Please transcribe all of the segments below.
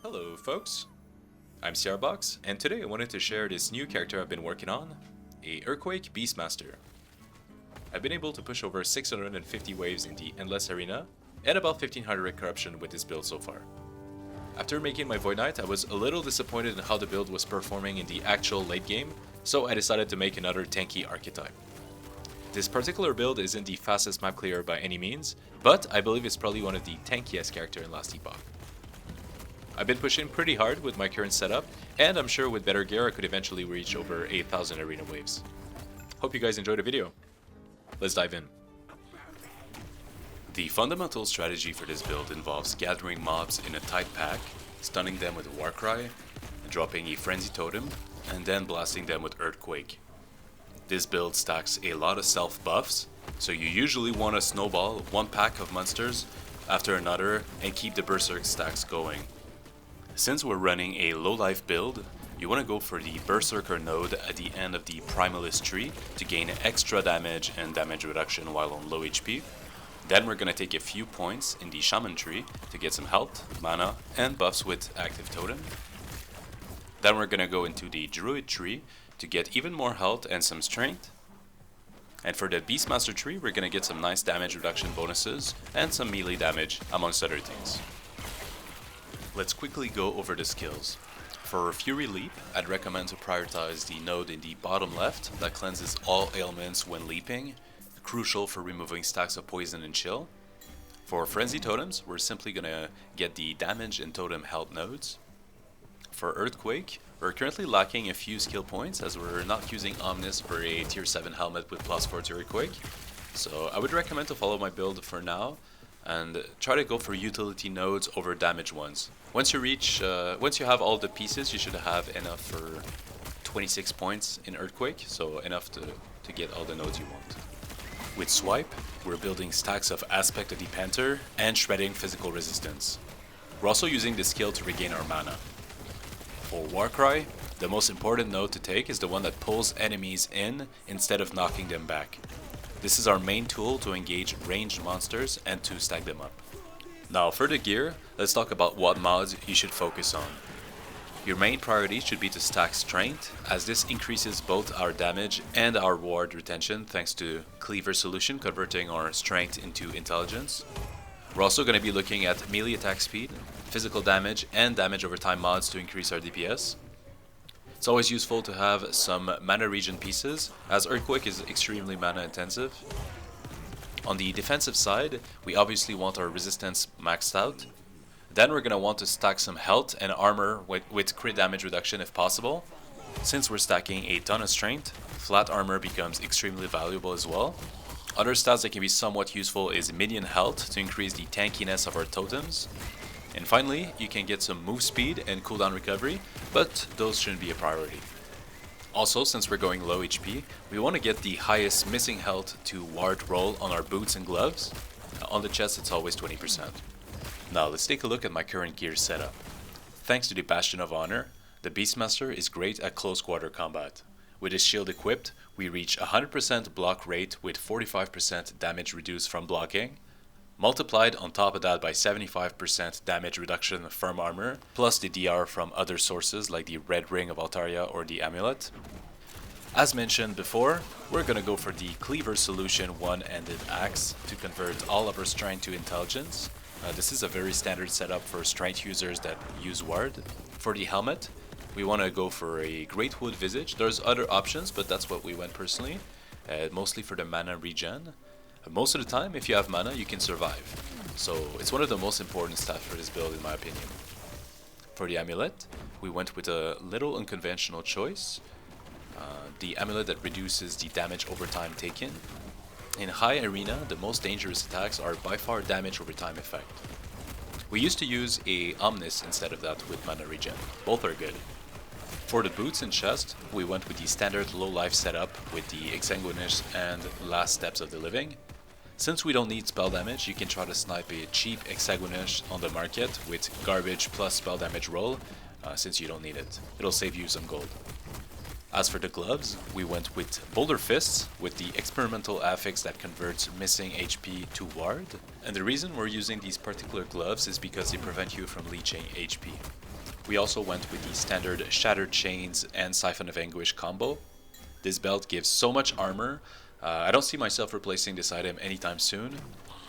Hello folks, I'm Starbox, and today I wanted to share this new character I've been working on, a Earthquake Beastmaster. I've been able to push over 650 waves in the Endless Arena, and about 1500 corruption with this build so far. After making my Void Knight, I was a little disappointed in how the build was performing in the actual late game, so I decided to make another tanky archetype. This particular build isn't the fastest map clearer by any means, but I believe it's probably one of the tankiest characters in last Epoch. I've been pushing pretty hard with my current setup, and I'm sure with better gear I could eventually reach over 8,000 arena waves. Hope you guys enjoyed the video. Let's dive in. The fundamental strategy for this build involves gathering mobs in a tight pack, stunning them with a Warcry, dropping a Frenzy Totem, and then blasting them with Earthquake. This build stacks a lot of self buffs, so you usually want to snowball one pack of monsters after another and keep the Berserk stacks going. Since we're running a low life build, you want to go for the Berserker node at the end of the Primalist tree to gain extra damage and damage reduction while on low HP. Then we're going to take a few points in the Shaman tree to get some health, mana, and buffs with active totem. Then we're going to go into the Druid tree to get even more health and some strength. And for the Beastmaster tree, we're going to get some nice damage reduction bonuses and some melee damage, amongst other things. Let's quickly go over the skills. For Fury Leap, I'd recommend to prioritize the node in the bottom left that cleanses all ailments when leaping, crucial for removing stacks of poison and chill. For Frenzy Totems, we're simply gonna get the damage and totem health nodes. For Earthquake, we're currently lacking a few skill points as we're not using Omnis for a tier 7 helmet with +4 to Earthquake. So I would recommend to follow my build for now and try to go for utility nodes over damage ones. Once you have all the pieces, you should have enough for 26 points in Earthquake, so enough to get all the nodes you want. With Swipe, we're building stacks of Aspect of the Panther and shredding physical resistance. We're also using this skill to regain our mana. For Warcry, the most important node to take is the one that pulls enemies in instead of knocking them back. This is our main tool to engage ranged monsters and to stack them up. Now for the gear, let's talk about what mods you should focus on. Your main priority should be to stack Strength, as this increases both our damage and our ward retention thanks to Cleaver Solution converting our Strength into Intelligence. We're also going to be looking at melee attack speed, physical damage, and damage over time mods to increase our DPS. It's always useful to have some mana regen pieces, as Earthquake is extremely mana intensive. On the defensive side, we obviously want our resistance maxed out. Then we're going to want to stack some health and armor with crit damage reduction if possible. Since we're stacking a ton of strength, flat armor becomes extremely valuable as well. Other stats that can be somewhat useful is minion health to increase the tankiness of our totems. And finally, you can get some move speed and cooldown recovery, but those shouldn't be a priority. Also, since we're going low HP, we want to get the highest missing health to ward roll on our boots and gloves. On the chest, it's always 20%. Now, let's take a look at my current gear setup. Thanks to the Bastion of Honor, the Beastmaster is great at close quarter combat. With his shield equipped, we reach 100% block rate with 45% damage reduced from blocking, multiplied on top of that by 75% damage reduction from armor, plus the DR from other sources like the Red Ring of Altaria or the Amulet. As mentioned before, we're gonna go for the Cleaver Solution one-ended axe to convert all of our strength to intelligence. This is a very standard setup for strength users that use ward. For the helmet, we want to go for a Great Wood Visage. There's other options, but that's what we went personally, mostly for the mana regen. Most of the time, if you have mana, you can survive. So it's one of the most important stats for this build in my opinion. For the amulet, we went with a little unconventional choice. The amulet that reduces the damage over time taken. In high arena, the most dangerous attacks are by far damage over time effect. We used to use a Omnis instead of that with mana regen. Both are good. For the boots and chest, we went with the standard low life setup with the Exsanguinish and Last Steps of the Living. Since we don't need spell damage, you can try to snipe a cheap Exsanguinish on the market with garbage plus spell damage roll, since you don't need it. It'll save you some gold. As for the gloves, we went with Boulder Fists with the experimental affix that converts missing HP to ward. And the reason we're using these particular gloves is because they prevent you from leeching HP. We also went with the standard Shattered Chains and Siphon of Anguish combo. This belt gives so much armor, I don't see myself replacing this item anytime soon.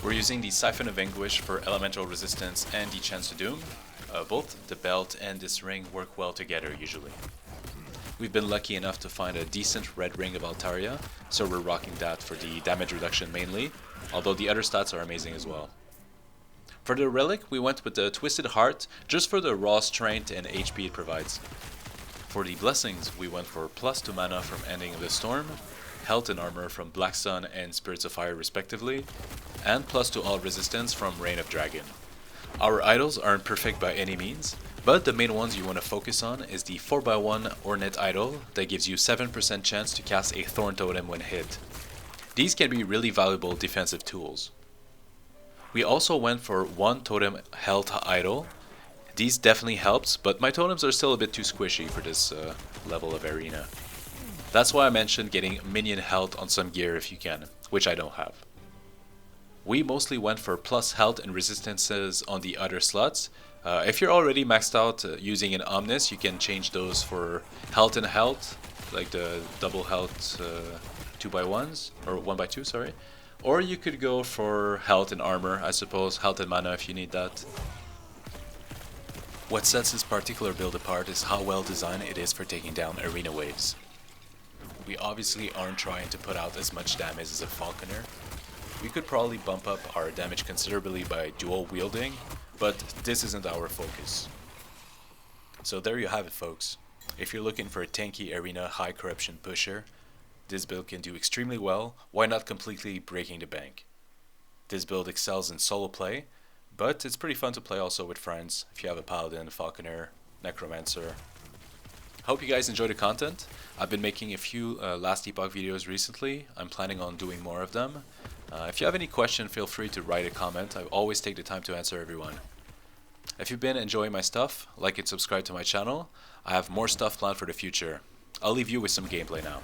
We're using the Siphon of Anguish for elemental resistance and the Chance to Doom. Both the belt and this ring work well together usually. We've been lucky enough to find a decent red ring of Altaria, so we're rocking that for the damage reduction mainly, although the other stats are amazing as well. For the relic, we went with the Twisted Heart, just for the raw strength and HP it provides. For the blessings, we went for +2 mana from Ending of the Storm, health and armor from Black Sun and Spirits of Fire respectively, and +2 all resistance from Reign of Dragon. Our idols aren't perfect by any means, but the main ones you want to focus on is the 4x1 Ornate idol that gives you 7% chance to cast a Thorn Totem when hit. These can be really valuable defensive tools. We also went for 1 Totem Health idol. These definitely helps, but my totems are still a bit too squishy for this level of arena. That's why I mentioned getting minion health on some gear if you can, which I don't have. We mostly went for plus health and resistances on the other slots. If you're already maxed out using an Omnis, you can change those for health and health, like the double health 2x1s, or 1x2, sorry. Or you could go for health and armor, I suppose, health and mana if you need that. What sets this particular build apart is how well designed it is for taking down arena waves. We obviously aren't trying to put out as much damage as a Falconer. We could probably bump up our damage considerably by dual wielding, but this isn't our focus. So there you have it, folks. If you're looking for a tanky arena high corruption pusher, this build can do extremely well, why not completely breaking the bank. This build excels in solo play, but it's pretty fun to play also with friends if you have a Paladin, Falconer, Necromancer. Hope you guys enjoy the content. I've been making a few Last Epoch videos recently. I'm planning on doing more of them. If you have any question, feel free to write a comment. I always take the time to answer everyone. If you've been enjoying my stuff, like and subscribe to my channel. I have more stuff planned for the future. I'll leave you with some gameplay now.